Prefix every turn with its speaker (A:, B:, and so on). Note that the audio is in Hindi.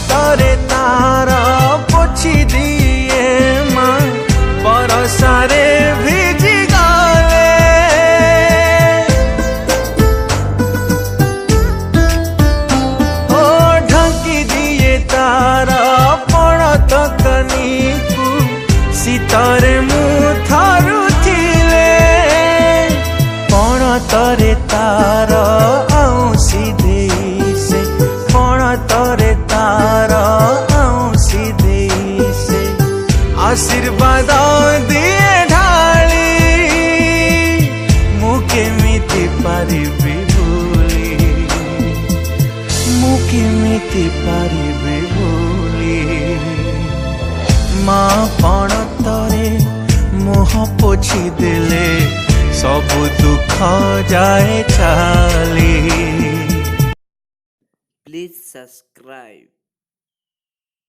A: तरे तार पोछि दिए माँ बरसारे भिजी गले ओ ढंकी दिए तार पणत कनीकु शीतरे मु थरुथिले पणतरे तार आउसी देई से पणतरे तार आउसी देई से आशीर्वाद दिए ढाली मु केमिति पारिबि भूली मु केमिति पारिबि भूली माँ पणतरे मुह पोछि देले सबु दुख जाए चाली।
B: Please subscribe.